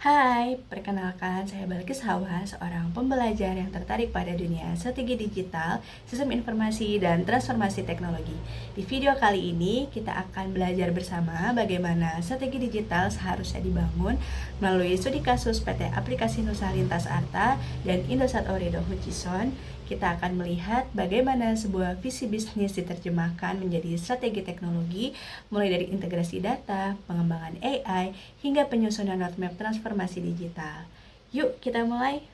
Hai, perkenalkan saya Balkis Hawa, seorang pembelajar yang tertarik pada dunia strategi digital, sistem informasi, dan transformasi teknologi. Di video kali ini, kita akan belajar bersama bagaimana strategi digital seharusnya dibangun melalui studi kasus PT Aplikasi Nusa Lintas Arta dan Indosat Ooredoo Hutchison. Kita akan melihat bagaimana sebuah visi bisnis diterjemahkan menjadi strategi teknologi, mulai dari integrasi data, pengembangan AI, hingga penyusunan roadmap transformasi digital. Yuk kita mulai!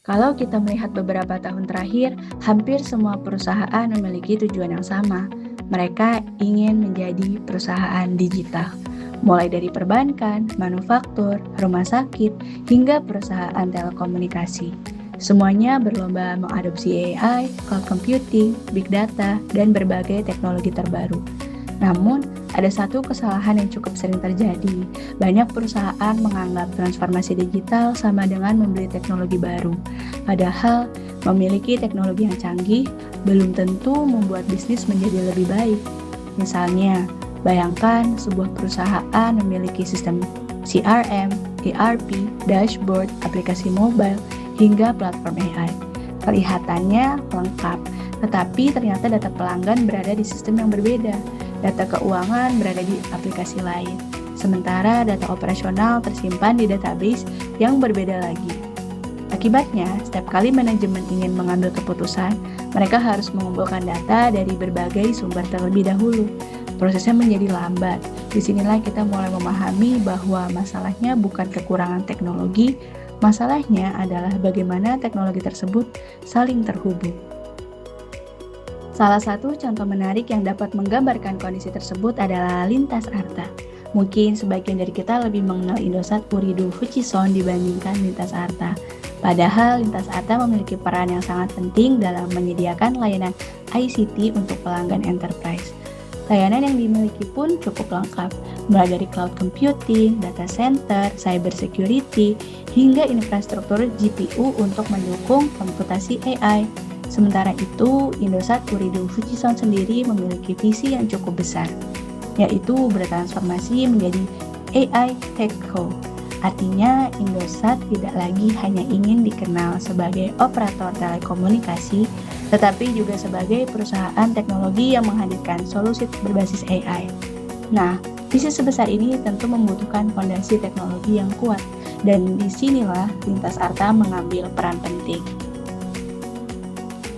Kalau kita melihat beberapa tahun terakhir, hampir semua perusahaan memiliki tujuan yang sama. Mereka ingin menjadi perusahaan digital. Mulai dari perbankan, manufaktur, rumah sakit, hingga perusahaan telekomunikasi. Semuanya berlomba mengadopsi AI, cloud computing, big data, dan berbagai teknologi terbaru. Namun, ada satu kesalahan yang cukup sering terjadi. Banyak perusahaan menganggap transformasi digital sama dengan membeli teknologi baru. Padahal, memiliki teknologi yang canggih belum tentu membuat bisnis menjadi lebih baik. Misalnya, bayangkan sebuah perusahaan memiliki sistem CRM, ERP, dashboard, aplikasi mobile, hingga platform AI. Kelihatannya lengkap, tetapi ternyata data pelanggan berada di sistem yang berbeda. Data keuangan berada di aplikasi lain, sementara data operasional tersimpan di database yang berbeda lagi. Akibatnya, setiap kali manajemen ingin mengambil keputusan, mereka harus mengumpulkan data dari berbagai sumber terlebih dahulu. Prosesnya menjadi lambat. Disinilah kita mulai memahami bahwa masalahnya bukan kekurangan teknologi, masalahnya adalah bagaimana teknologi tersebut saling terhubung. Salah satu contoh menarik yang dapat menggambarkan kondisi tersebut adalah Lintas Arta. Mungkin sebagian dari kita lebih mengenal Indosat Ooredoo Hutchison dibandingkan Lintas Arta. Padahal Lintas Arta memiliki peran yang sangat penting dalam menyediakan layanan ICT untuk pelanggan enterprise. Layanan yang dimiliki pun cukup lengkap, mulai dari cloud computing, data center, cyber security, hingga infrastruktur GPU untuk mendukung komputasi AI. Sementara itu, Indosat Ooredoo Hutchison sendiri memiliki visi yang cukup besar, yaitu bertransformasi menjadi AI Tech Co. Artinya, Indosat tidak lagi hanya ingin dikenal sebagai operator telekomunikasi, tetapi juga sebagai perusahaan teknologi yang menghadirkan solusi berbasis AI. Nah, visi sebesar ini tentu membutuhkan fondasi teknologi yang kuat, dan disinilah Lintas Arta mengambil peran penting.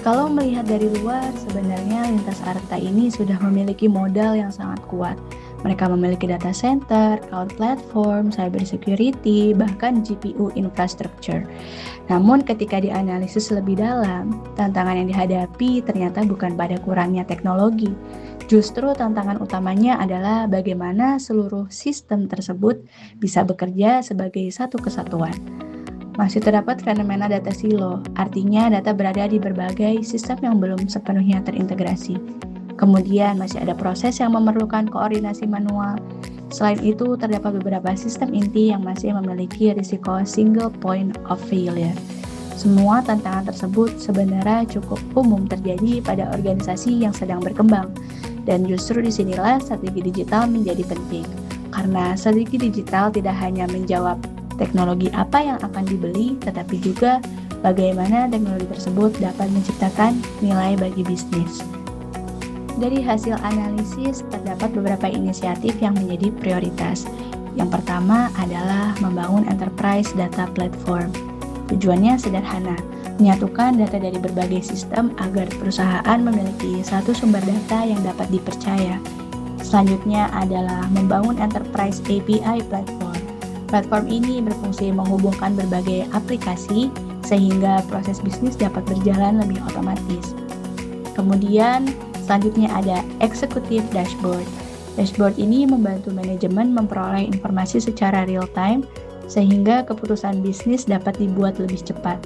Kalau melihat dari luar, sebenarnya Lintas Arta ini sudah memiliki modal yang sangat kuat. Mereka memiliki data center, cloud platform, cyber security, bahkan GPU infrastructure. Namun ketika dianalisis lebih dalam, tantangan yang dihadapi ternyata bukan pada kurangnya teknologi. Justru tantangan utamanya adalah bagaimana seluruh sistem tersebut bisa bekerja sebagai satu kesatuan. Masih terdapat fenomena data silo, artinya data berada di berbagai sistem yang belum sepenuhnya terintegrasi. Kemudian masih ada proses yang memerlukan koordinasi manual. Selain itu, terdapat beberapa sistem inti yang masih memiliki risiko single point of failure. Semua tantangan tersebut sebenarnya cukup umum terjadi pada organisasi yang sedang berkembang. Dan justru disinilah strategi digital menjadi penting. Karena strategi digital tidak hanya menjawab teknologi apa yang akan dibeli, tetapi juga bagaimana teknologi tersebut dapat menciptakan nilai bagi bisnis. Dari hasil analisis, terdapat beberapa inisiatif yang menjadi prioritas. Yang pertama adalah membangun enterprise data platform. Tujuannya sederhana, menyatukan data dari berbagai sistem agar perusahaan memiliki satu sumber data yang dapat dipercaya. Selanjutnya adalah membangun enterprise API platform. Platform ini berfungsi menghubungkan berbagai aplikasi sehingga proses bisnis dapat berjalan lebih otomatis. Kemudian, selanjutnya ada Executive Dashboard. Dashboard ini membantu manajemen memperoleh informasi secara real-time sehingga keputusan bisnis dapat dibuat lebih cepat.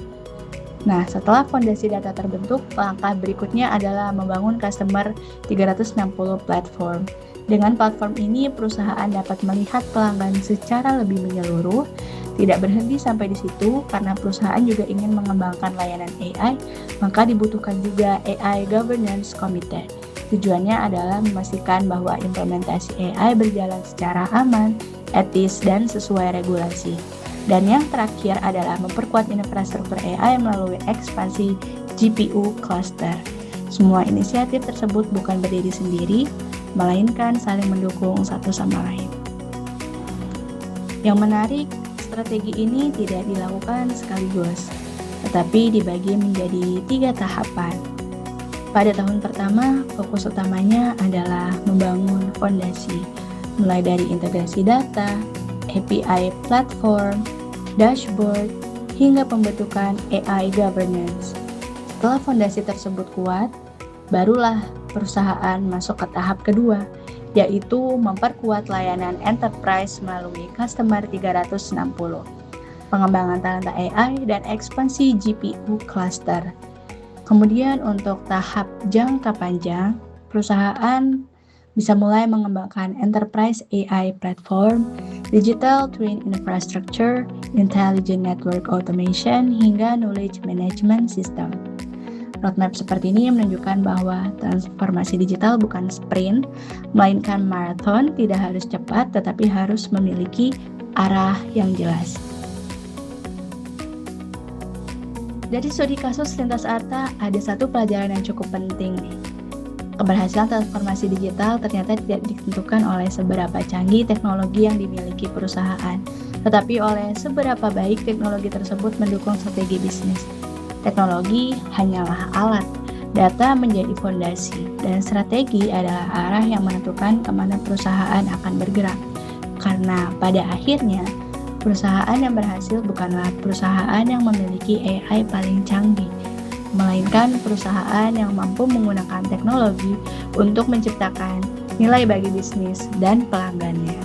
Nah, setelah fondasi data terbentuk, langkah berikutnya adalah membangun Customer 360 Platform. Dengan platform ini, perusahaan dapat melihat pelanggan secara lebih menyeluruh. Tidak berhenti sampai di situ, karena perusahaan juga ingin mengembangkan layanan AI, maka dibutuhkan juga AI Governance Committee. Tujuannya adalah memastikan bahwa implementasi AI berjalan secara aman, etis, dan sesuai regulasi. Dan yang terakhir adalah memperkuat infrastruktur AI melalui ekspansi GPU cluster. Semua inisiatif tersebut bukan berdiri sendiri, melainkan saling mendukung satu sama lain. Yang menarik, strategi ini tidak dilakukan sekaligus, tetapi dibagi menjadi 3 tahapan. Pada tahun pertama, fokus utamanya adalah membangun fondasi, mulai dari integrasi data, API platform, dashboard, hingga pembentukan AI governance. Setelah fondasi tersebut kuat, barulah perusahaan masuk ke tahap kedua, yaitu memperkuat layanan enterprise melalui Customer 360, pengembangan talenta AI, dan ekspansi GPU cluster. Kemudian untuk tahap jangka panjang, perusahaan bisa mulai mengembangkan enterprise AI platform, digital twin infrastructure, intelligent network automation, hingga knowledge management system. Roadmap seperti ini menunjukkan bahwa transformasi digital bukan sprint, melainkan marathon, tidak harus cepat tetapi harus memiliki arah yang jelas. Dari studi kasus lintas arta, ada satu pelajaran yang cukup penting nih. Keberhasilan transformasi digital ternyata tidak ditentukan oleh seberapa canggih teknologi yang dimiliki perusahaan, tetapi oleh seberapa baik teknologi tersebut mendukung strategi bisnis. Teknologi hanyalah alat, data menjadi fondasi, dan strategi adalah arah yang menentukan kemana perusahaan akan bergerak. Karena pada akhirnya, perusahaan yang berhasil bukanlah perusahaan yang memiliki AI paling canggih, melainkan perusahaan yang mampu menggunakan teknologi untuk menciptakan nilai bagi bisnis dan pelanggannya.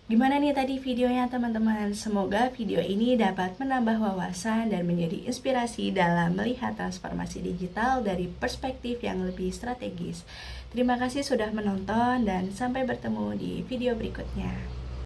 Gimana nih tadi videonya teman-teman? Semoga video ini dapat menambah wawasan dan menjadi inspirasi dalam melihat transformasi digital dari perspektif yang lebih strategis. Terima kasih sudah menonton dan sampai bertemu di video berikutnya.